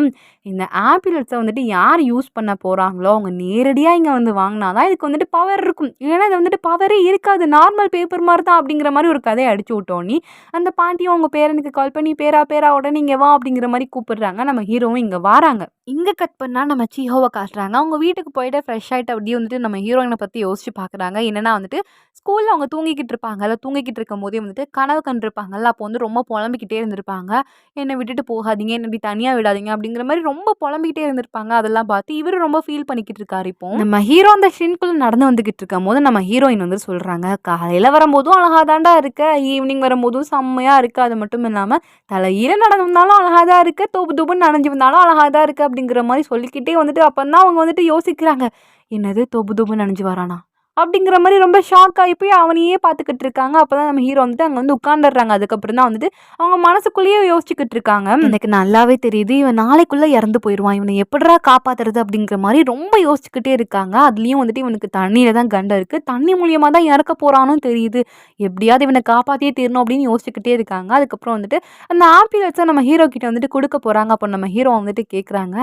இந்த ஆம்புலன்ஸ வந்துட்டு யார் யூஸ் பண்ண போறாங்களோ, அவங்க நேரடியா இங்க வந்து வாங்குனா தான் இதுக்கு வந்துட்டு பவர் இருக்கும். இல்லன்னா இது வந்துட்டு பவரே இருக்காது. நார்மல் பேப்பர் மாரி தான் அப்படிங்கிற மாரி ஒரு கதைய அடிச்சு விட்டோனே, அந்த பாட்டியும் அவங்க பேரனுக்கு கால் பண்ணி, "பேரா பேரா உடனே இங்க வா" அப்படிங்கிற மாரி கூப்பிடுறாங்க. நம்ம ஹீரோவும் இங்க வாராங்க. இங்க கட் பண்ணா நம்ம சீஹோவ காட்டுறாங்க. அவங்க வீட்டுக்கு போயிட்டு ஃப்ரெஷ் ஆயிட்டு அப்படியே வந்துட்டு நம்ம ஹீரோயின பத்தி யோசிச்சு பார்க்குறாங்க. என்னன்னா வந்துட்டு, ஸ்கூல்ல அவங்க தூங்கிக்கிட்டு இருப்பாங்கல்ல, தூங்கிக்கிட்டு இருக்கும்போதே வந்துட்டு கனவு கண்டிருப்பாங்கல்ல, அப்போ வந்து ரொம்ப புலம்பிக்கிட்டே இருந்திருப்பாங்க. "என்ன விட்டுட்டு போகாதீங்க, என்ன இப்படி தனியா விடாதீங்க" அப்படிங்கிற மாரி ரொம்ப புலம்பிக்கிட்டே இருந்திருப்பாங்க. அதெல்லாம் பார்த்து இவரு ரொம்ப ஃபீல் பண்ணிக்கிட்டு இருக்காரு இப்போ. நம்ம ஹீரோ அந்த ஷின்குள்ள நடந்து வந்துகிட்டு இருக்கும்போது நம்ம ஹீரோயின் வந்து சொல்றாங்க, "காலையில வரும்போதும் அழகா தான்டா இருக்க, ஈவினிங் வரும்போதும் செம்மையா இருக்க. அது மட்டும் இல்லாம தலைகீழ நடந்து வந்தாலும் அழகா தான் இருக்க, தோப்பு தோப்புன்னு நனைஞ்சு வந்தாலும் அழகா தான் இருக்க" அப்படிங்கிற மாரி சொல்லிக்கிட்டே வந்துட்டு அப்பந்தான் அவங்க வந்துட்டு யோசிக்கிறாங்க. என்னது தோப்பு தோப்புன்னு நனைஞ்சு வரானா? அப்படிங்கிற மாரி ரொம்ப ஷாக் ஆகி போய் அவனையே பார்த்துக்கிட்டு இருக்காங்க. அப்பதான் நம்ம ஹீரோ வந்துட்டு அங்க வந்து உட்கார்ந்துடுறாங்க. அதுக்கப்புறம் தான் வந்துட்டு அவங்க மனசுக்குள்ளேயே யோசிச்சுக்கிட்டு இருக்காங்க. எனக்கு நல்லாவே தெரியுது, இவன் நாளைக்குள்ள இறந்து போயிருவான். இவனை எப்படிடா காப்பாத்துறது அப்படிங்கிற மாரி ரொம்ப யோசிச்சுக்கிட்டே இருக்காங்க. அதுலயும் வந்துட்டு இவனுக்கு தண்ணியில தான் கண்டம் இருக்கு. தண்ணி மூலியமா தான் இறக்க போறானும் தெரியுது. எப்படியாவது இவனை காப்பாத்தியே தீரணும் அப்படின்னு யோசிச்சுக்கிட்டே இருக்காங்க. அதுக்கப்புறம் வந்துட்டு அந்த ஆம்பிளன்ஸ நம்ம ஹீரோ கிட்ட வந்துட்டு குடுக்க போறாங்க. அப்போ நம்ம ஹீரோ வந்துட்டு கேட்குறாங்க,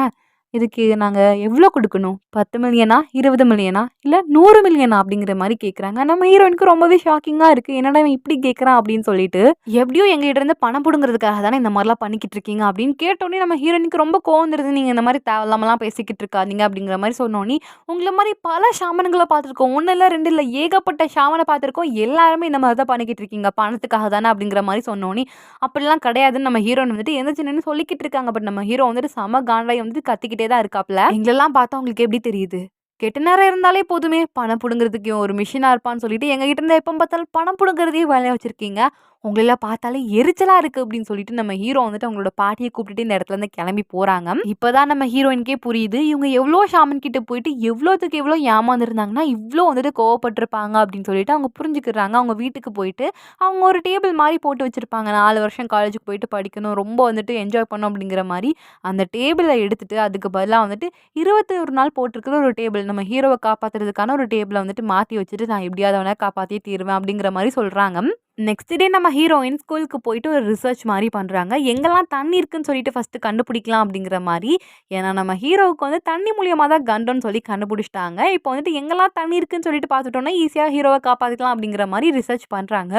இதுக்கு நாங்க எவ்ளோ குடுக்கணும்? 10 மில்லியனா? 20 மில்லியனா? இல்ல 100 மில்லியனா? அப்படிங்கிற மாரி கேட்குறாங்க. நம்ம ஹீரோயினுக்கு ரொம்பவே ஷாக்கிங்கா இருக்கு. என்னடா இவன் இப்படி கேட்குறான் அப்படின்னு சொல்லிட்டு. எப்படியோ எங்ககிட்ட இருந்து பணம் புடுங்குறதுக்காக தானே இந்த மாரிலாம் பண்ணிக்கிட்டு இருக்கீங்க அப்படின்னு கேட்டோனே நம்ம ஹீரோயினுக்கு ரொம்ப கோவம் வந்துருது. நீங்க இந்த மாரி தேவையில்லாமலாம் பேசிக்கிட்டு இருக்காதீங்க அப்படிங்கிற மாரி சொன்னோனே, உங்கள மாரி பல ஷாமன்கள பார்த்துருக்கோம். 1 இல்ல 2 இல்ல ஏகப்பட்ட ஷாமன பார்த்துருக்கோம். எல்லாருமே இந்த மாரி தான் பண்ணிக்கிட்டு இருக்கீங்க. பணத்துக்காக தானே அப்படிங்கிற மாரி சொன்னோனே, அப்படிலாம் கிடையாதுன்னு நம்ம ஹீரோயின் வந்துட்டு எந்திரிச்சு நின்னு சொல்லிக்கிட்டு இருக்காங்க. பட் நம்ம ஹீரோ வந்துட்டு செம காண்டாயி வந்துட்டு கத்திக்கிட்டே தான் இருக்காப்ல. எங்களெல்லாம் பார்த்தா உங்களுக்கு எப்படி தெரியுது? கெட்ட நேரம் இருந்தாலே போதுமே, பணம் புடுங்குறதுக்கு இவன் ஒரு மிஷினா இருப்பான்னு சொல்லிட்டு எங்ககிட்ட இருந்து எப்ப பார்த்தாலும் பணம் புடுங்குறதையே வேலையா வச்சிருக்கீங்க. உங்களெல்லாம் பார்த்தாலே எரிச்சலா இருக்கு அப்படின்னு சொல்லிட்டு நம்ம ஹீரோ வந்துட்டு அவங்களோட பாட்டிய கூப்பிட்டுட்டு இந்த இடத்துல இருந்து கிளம்பி போறாங்க. இப்பதான் நம்ம ஹீரோயினுக்கே புரியுது, இவங்க எவ்வளோ ஷாமன் கிட்ட போயிட்டு எவ்வளோத்துக்கு எவ்வளோ ஏமாந்துருந்தாங்கன்னா இவ்வளோ வந்துட்டு கோவப்பட்டிருப்பாங்க அப்படின்னு சொல்லிட்டு அவங்க புரிஞ்சுக்கிறாங்க. அவங்க வீட்டுக்கு போயிட்டு அவங்க ஒரு டேபிள் மாரி போட்டு வச்சிருப்பாங்க. 4 வருஷம் காலேஜுக்கு போயிட்டு படிக்கணும், ரொம்ப வந்துட்டு என்ஜாய் பண்ணணும் அப்படிங்கிற மாரி அந்த டேபிள எடுத்துட்டு அதுக்கு பதிலா வந்துட்டு 21 நாள் போட்டிருக்கிற ஒரு டேபிள், நம்ம ஹீரோவ காப்பாத்துறதுக்கான ஒரு டேபிள வந்துட்டு மாத்தி வச்சுட்டு நான் எப்படியாவது அவன காப்பாத்தியே தீருவேன் அப்படிங்கிற மாரி சொல்றாங்க. நெக்ஸ்ட் டே நம்ம ஹீரோயின் ஸ்கூலுக்கு போயிட்டு ஒரு ரிசர்ச் மாரி பண்றாங்க. எங்கெல்லாம் தண்ணி இருக்குன்னு சொல்லிட்டு ஃபர்ஸ்ட்டு கண்டுபிடிக்கலாம் அப்படிங்கிற மாரி. ஏன்னா நம்ம ஹீரோவுக்கு வந்து தண்ணி மூலியமா தான் கண்டம்னு சொல்லி கண்டுபிடிச்சுட்டாங்க. இப்போ வந்துட்டு எங்கெல்லாம் தண்ணி இருக்குன்னு சொல்லிட்டு பார்த்துட்டோம்னா, ஈஸியா ஹீரோவ காப்பாத்திக்கலாம் அப்படிங்கிற மாரி ரிசர்ச் பண்றாங்க.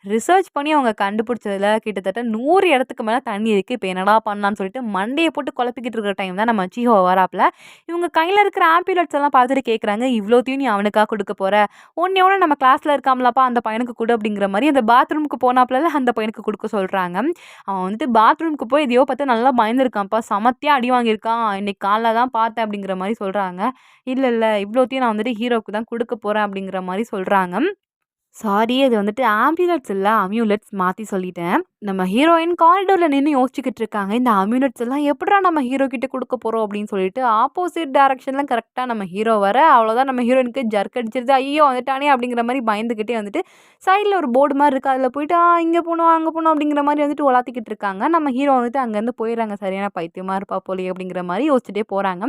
ரிசர்ச் பண்ணி அவங்க கண்டுபிடிச்சதுல கிட்டத்தட்ட 100 இடத்துக்கு மேல தண்ணி இருக்கு. இப்ப என்னடா பண்ணலான்னு சொல்லிட்டு மண்டைய போட்டு குழப்பிக்கிட்டு இருக்கிற டைம் தான் நம்ம சீஹோ வராப்ல. இவங்க கையில இருக்கிற ஆம்பிலட்ஸ் எல்லாம் பார்த்துட்டு கேட்குறாங்க, "இவ்வளோத்தையும் நீ அவனுக்கா குடுக்க போற? ஒண்ணு நம்ம கிளாஸ்ல இருக்கான்லப்பா அந்த பையனுக்கு குடு" அப்படிங்கிற மாரி அந்த பாத்ரூமுக்கு போனாப்லல அந்த பையனுக்கு குடுக்க சொல்றாங்க. அவன் வந்துட்டு பாத்ரூமுக்கு போய் எதையோ பார்த்து நல்லா பயந்துருக்கான்ப்பா. செமத்தியா அடி வாங்கியிருக்கான். இன்னைக்கு காலைல தான் பார்த்தேன் அப்படிங்கிற மாரி சொல்றாங்க. இல்ல இவ்வளோத்தையும் நான் வந்துட்டு ஹீரோவுக்கு தான் குடுக்க போறேன் அப்படிங்கிற மாரி சொல்றாங்க. சாரி, அது வந்துட்டு ஆம்பிலட்ஸ் இல்ல, அம்யூலெட்ஸ் மாத்தி சொல்லிட்டேன். நம்ம ஹீரோயின் காரிடோர்ல நின்னு யோசிச்சுக்கிட்டு இருக்காங்க. இந்த அம்யூலெட்ஸ் எல்லாம் எப்புட்றா நம்ம ஹீரோ கிட்ட குடுக்க போறோம் அப்படின்னு சொல்லிட்டு, ஆப்போசிட் டைரக்ஷன்ல கரெக்ட்டா நம்ம ஹீரோ வர, அவ்வளோதான் நம்ம ஹீரோயினுக்கு ஜர்க் அடிச்சிருது. ஐயோ! வந்துட்டானே அப்படிங்கிற மாரி பயந்துகிட்டே வந்துட்டு, சைடுல ஒரு போர்டு மாரி இருக்கு. அதுல போயிட்டு இங்க போணும், அங்க போணும் அப்படிங்கிற மாரி வந்துட்டு உலாத்திக்கிட்டு இருக்காங்க. நம்ம ஹீரோ வந்துட்டு அங்கருந்து போயிடுறாங்க. சரியான பைத்தியமா இருப்பா போலயே அப்படிங்கிற மாரி யோசிச்சுட்டே போறாங்க.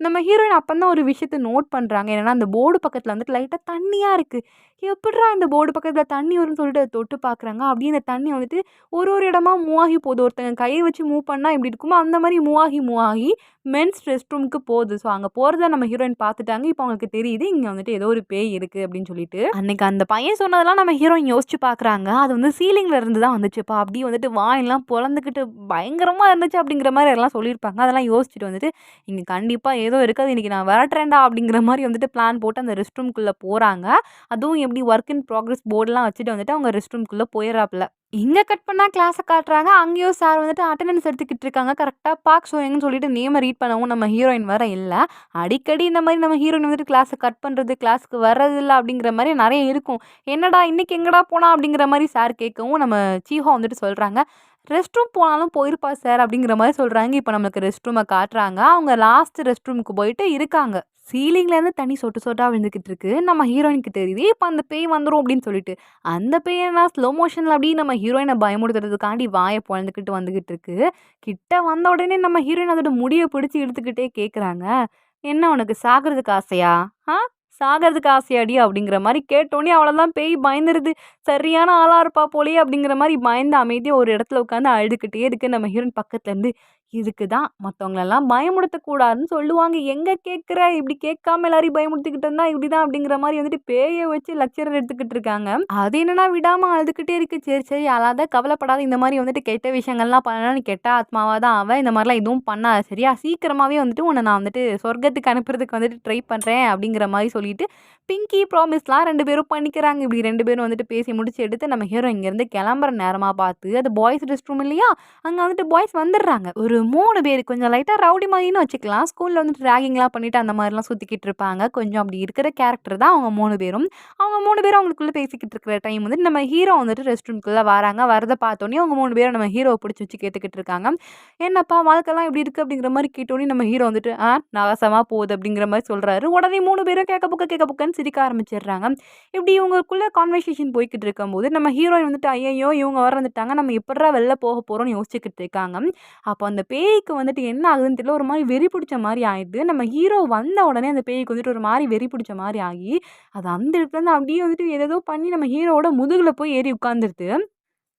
நம்ம ஹீரோயின் அப்பந்தான் ஒரு விஷயத்த நோட் பண்றாங்க. என்னன்னா, அந்த போர்டு பக்கத்துல வந்துட்டு லைட்டா தண்ணியா இருக்கு. எப்புட்றா இந்த போர்டு பக்கத்துல தண்ணி வரும்ன்னு சொல்லிட்டு அத தொட்டு பார்க்குறாங்க. அப்படியே அந்த தண்ணி வந்துட்டு ஒரு இடமா மூவ் ஆகி போகுது. ஒருத்தங்க கைய வச்சு மூவ் பண்ணா எப்படி இருக்குமோ, அந்த மாரி மூவ் ஆகி மென்ஸ் ரெஸ்ட் ரூமுக்கு போகுது. ஸோ அங்க போறத நம்ம ஹீரோயின் பார்த்துட்டாங்க. இப்போ அவங்களுக்கு தெரியுது, இங்க வந்துட்டு ஏதோ ஒரு பேய் இருக்கு அப்படின்னு சொல்லிட்டு. அன்னைக்கு அந்த பையன் சொன்னதெல்லாம் நம்ம ஹீரோயின் யோசிச்சு பார்க்குறாங்க. அது வந்து சீலிங்ல இருந்து தான் வந்துச்சுப்பா. அப்படியே வந்துட்டு வாயெல்லாம் பொளந்துக்கிட்டு பயங்கரமா இருந்துச்சு அப்படிங்கிற மாரி எல்லாம் சொல்லியிருப்பாங்க. அதெல்லாம் யோசிச்சுட்டு வந்துட்டு, இங்க கண்டிப்பா ஏதோ இருக்கு. அது இன்னைக்கு நான் விரட்டுறேன்டா அப்படிங்கிற மாரி வந்துட்டு பிளான் போட்டு அந்த ரெஸ்ட் ரூம்குள்ள போறாங்க. அதுவும் எப்படி ஒர்க் இன் ப்ராக்ரஸ் போர்ட்லாம் வச்சுட்டு வந்துட்டு அவங்க ரெஸ்ட் ரூம்குள்ள போயிறாப்ல. இங்க கட் பண்ணா கிளாஸ காட்டுறாங்க. அங்கேயும் சார் வந்துட்டு அட்டெண்டன்ஸ் எடுத்துக்கிட்டு இருக்காங்க. கரெக்ட்டா பார்க் ஷோயிங்ன்னு சொல்லிட்டு நேம ரீட் பண்ணவும் நம்ம ஹீரோயின் வேற இல்ல. அடிக்கடி இந்த மாரி நம்ம ஹீரோயின் வந்துட்டு கிளாஸ கட் பண்றது, கிளாஸ்க்கு வர்றதில்ல அப்படிங்கிற மாரி நெறைய இருக்கும். "என்னடா இன்னைக்கு எங்கடா போனா?" அப்படிங்கிற மாரி சார் கேட்கவும் நம்ம சீஹோ வந்துட்டு சொல்றாங்க, ரெஸ்ட் ரூம் போனாலும் போயிருப்பா சார் அப்படிங்கிற மாதிரி சொல்கிறாங்க. இப்போ நம்மளுக்கு ரெஸ்ட் ரூமை காட்டுறாங்க. அவங்க லாஸ்ட் ரெஸ்ட் ரூமுக்கு போயிட்டு இருக்காங்க. சீலிங்லேருந்து தண்ணி சொட்டு சொட்டா விழுந்துக்கிட்டு இருக்கு. நம்ம ஹீரோயினுக்கு தெரியுது இப்போ அந்த பேய் வந்துடும் அப்படின்னு சொல்லிட்டு. அந்த பேய் என்ன ஸ்லோ மோஷனில் அப்படியே நம்ம ஹீரோயினை பயமுடுத்துறதுக்காண்டி வாயை பொழந்துக்கிட்டு வந்துக்கிட்டு இருக்கு. கிட்ட வந்த உடனே நம்ம ஹீரோயின் அதோட முடியை பிடிச்சி இழுத்துக்கிட்டே கேட்குறாங்க, என்ன உனக்கு சாகிறதுக்கு ஆசையா? ஆ சாகிறதுக்கு ஆசையாடி அப்படிங்கிற மாதிரி கேட்டோன்னே அவ்வளோதான், பேய் பயந்துருது. சரியான ஆளாக இருப்பா போலயே அப்படிங்கிற மாதிரி பயந்து அமைதியாக ஒரு இடத்துல உட்காந்து அழுதுகிட்டே இருக்கு. நம்ம ஹீரோயின் பக்கத்துலேருந்து, இதுக்கு தான் மற்றவங்களெல்லாம் பயமுடுத்தக்கூடாதுன்னு சொல்லுவாங்க. எங்கே கேட்குற, இப்படி கேட்காம எல்லாரையும் பயமுடுத்திக்கிட்டு இருந்தா இப்படி தான் அப்படிங்கிற மாதிரி வந்துட்டு பேயை வச்சு லெக்சர் எடுத்துக்கிட்டு இருக்காங்க. அது என்னன்னா விடாமல் அழுதுகிட்டே இருக்கு. சரி சரி அழாத, கவலைப்படாத, இந்த மாதிரி வந்துட்டு கெட்ட விஷயங்கள்லாம் பண்ணனா நீ கெட்ட ஆத்மாவாக தான் அவன், இந்த மாதிரிலாம் எதுவும் பண்ணாத சரியா, சீக்கிரமாகவே வந்துட்டு உன்னை நான் வந்துட்டு சொர்க்கத்துக்கு அனுப்புறதுக்கு வந்துட்டு ட்ரை பண்ணுறேன் அப்படிங்கிற மாதிரி சொல்லிட்டு பிங்கி ப்ராமிஸ்லாம் 2 பேரும் பண்ணிக்கிறாங்க. இப்படி 2 பேரும் வந்துட்டு பேசி முடிச்சு எடுத்து நம்ம ஹீரோ இங்கேருந்து கிளம்புற நேரமாக பார்த்து, அது பாய்ஸ் ரெஸ்ட் ரூம் இல்லையா, அங்கே வந்துட்டு பாய்ஸ் வந்துடுறாங்க. ஒரு 3 பேர் கொஞ்சம் லைட்டாக ரவுடி மாதிரின்னு வச்சுக்கலாம். ஸ்கூலில் வந்துட்டு ரேகிங்லாம் பண்ணிட்டு அந்த மாதிரிலாம் சுற்றிக்கிட்டு இருப்பாங்க. கொஞ்சம் அப்படி இருக்கிற கேரக்டர் தான் அவங்க 3 பேரும். அவங்க 3 பேரும் அவங்களுக்குள்ளே பேசிக்கிட்டு இருக்கிற டைம் வந்துட்டு நம்ம ஹீரோ வந்துட்டு ரெஸ்ட் ரூம்குள்ளே வராங்க. வரதை பார்த்தோன்னே அவங்க 3 பேரும் நம்ம ஹீரோவை பிடிச்சி வச்சு கேட்டுக்கிட்டு இருக்காங்க. என்னப்பா வாழ்க்கைலாம் இப்படி இருக்குது அப்படிங்கிற மாதிரி கேட்டோன்னே நம்ம ஹீரோ வந்துட்டு நாசமாக போகுது அப்படிங்கிற மாதிரி சொல்கிறாரு. உடனே 3 பேரும் கேட்க புக்கன்னு சிரிக்க ஆரம்பிச்சிடுறாங்க. இப்படி இவங்களுக்குள்ள கான்வர்சேஷன் போய்கிட்டு இருக்கும்போது நம்ம ஹீரோயின் வந்துட்டு ஐயோ இவங்க வர வந்துட்டாங்க, நம்ம எப்படா வெளில போக போகிறோம்னு யோசிச்சுக்கிட்டு இருக்காங்க. அப்போ அந்த பேய்க்கு வந்துட்டு என்ன ஆகுதுன்னு தெரியல, ஒரு மாதிரி வெறி பிடிச்ச மாதிரி ஆயிடுது. நம்ம ஹீரோ வந்த உடனே அந்த பேய்க்கு வந்துட்டு ஒரு மாதிரி வெறி பிடிச்ச மாதிரி ஆகி அது அந்த இடத்துலேருந்து அப்படியே வந்துட்டு ஏதோ பண்ணி நம்ம ஹீரோவோட முதுகில் போய் ஏறி உட்காந்துருது.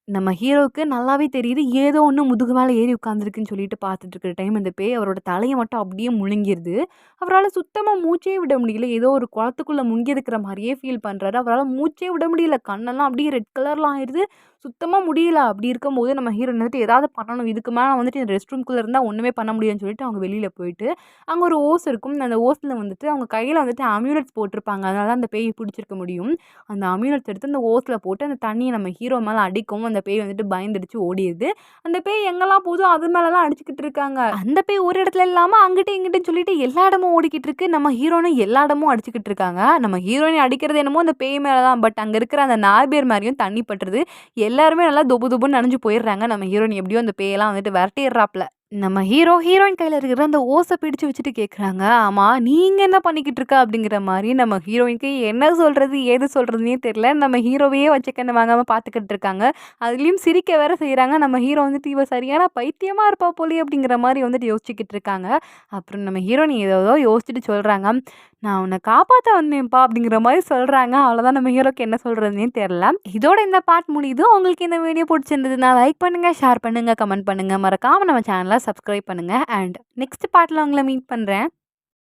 நம்ம ஹீரோவுக்கு நல்லாவே தெரியுது ஏதோ ஒன்று முதுகு மேலே ஏறி உட்காந்துருக்குன்னு சொல்லிட்டு பார்த்துட்டு இருக்கிற டைம் இந்த பேய் அவரோட தலையை மட்டும் அப்படியே முழுங்கிருது. அவரால் சுத்தமாக மூச்சே விட முடியல. ஏதோ ஒரு குளத்துக்குள்ளே முங்கி இருக்கிற மாதிரியே ஃபீல் பண்ணுறாரு. அவரால் மூச்சே விட முடியல. கண்ணெல்லாம் அப்படியே ரெட் கலர்லாம் ஆயிடுது. சுத்தமாக முடியல. அப்படி இருக்கும்போது நம்ம ஹீரோ வந்துட்டு ஏதாவது பண்ணணும், இதுக்கு மேலே வந்துட்டு இந்த ரெஸ்ட் ரூம்குள்ளே இருந்தால் ஒன்றுமே பண்ண முடியும்னு சொல்லிட்டு அவங்க வெளியில் போயிட்டு அங்கே ஒரு ஓஸ் இருக்கும். அந்த ஓஸில் வந்துட்டு அவங்க கையில் வந்துட்டு அம்யூலெட்ஸ் போட்டிருப்பாங்க. அதனால தான் அந்த பேய் பிடிச்சிருக்க முடியும். அந்த அம்யூலெட்ஸ் எடுத்து அந்த ஓஸில் போட்டு அந்த தண்ணியை நம்ம ஹீரோ மேலே அடிக்கும். அந்த பேய் வந்துட்டு பயந்துடுச்சு ஓடிடுது. அந்த பேய் எங்கெல்லாம் போதோ அது மேலெல்லாம் அடிச்சுக்கிட்டு இருக்காங்க. அந்த பேய் ஒரு இடத்துல இல்லாமல் அங்கிட்டு இங்கிட்டுன்னு சொல்லிட்டு எல்லா இடமும் ஓடிக்கிட்டு இருக்கு. நம்ம ஹீரோனை எல்லா இடமும் அடிச்சுக்கிட்டு இருக்காங்க. நம்ம ஹீரோயினை அடிக்கிறது என்னமோ அந்த பேய் மேலே தான். பட் அங்கே இருக்கிற அந்த 4 பேர் மாதிரியும் தண்ணி பட்டுருது. எல்லாருமே நல்லா தொபு தொபுன்னு நனைஞ்சு போயிடுறாங்க. நம்ம ஹீரோயின் எப்படியோ அந்த பேயெல்லாம் வந்துட்டு விரட்டிடுறாப்ல. நம்ம ஹீரோயின் கையில் இருக்கிற அந்த ஓஸை பிடிச்சு வச்சுட்டு கேட்குறாங்க, ஆமாம் நீங்கள் என்ன பண்ணிக்கிட்டு இருக்க அப்படிங்கிற மாதிரி. நம்ம ஹீரோயினுக்கு என்ன சொல்கிறது ஏது சொல்கிறதுனே தெரியல. நம்ம ஹீரோவையே வச்சுக்கன்னு வாங்காமல் பார்த்துக்கிட்டு இருக்காங்க. அதுலேயும் சிரிக்க வேற செய்கிறாங்க. நம்ம ஹீரோ வந்துட்டு இவ சரியான பைத்தியமாக இருப்பா போலி அப்படிங்கிற மாதிரி வந்துட்டு யோசிச்சுக்கிட்டு இருக்காங்க. அப்புறம் நம்ம ஹீரோயின் ஏதோ யோசிச்சுட்டு சொல்கிறாங்க, நான் உன்னை காப்பாற்ற வந்தேன்ப்பா அப்படிங்கிற மாதிரி சொல்கிறாங்க. அவ்வளோதான், நம்ம ஹீரோக்கு என்ன சொல்கிறதுனே தெரில. இதோட இந்த பார்ட் முடியுது. உங்களுக்கு இந்த வீடியோ பிடிச்சிருந்ததுன்னா லைக் பண்ணுங்கள், ஷேர் பண்ணுங்கள், கமெண்ட் பண்ணுங்கள். மறக்காமல் நம்ம சேனலை சப்ஸ்கிரைப் பண்ணுங்கள். அண்ட் நெக்ஸ்ட் பார்ட்டில் உங்களை மீட் பண்ணுறேன்.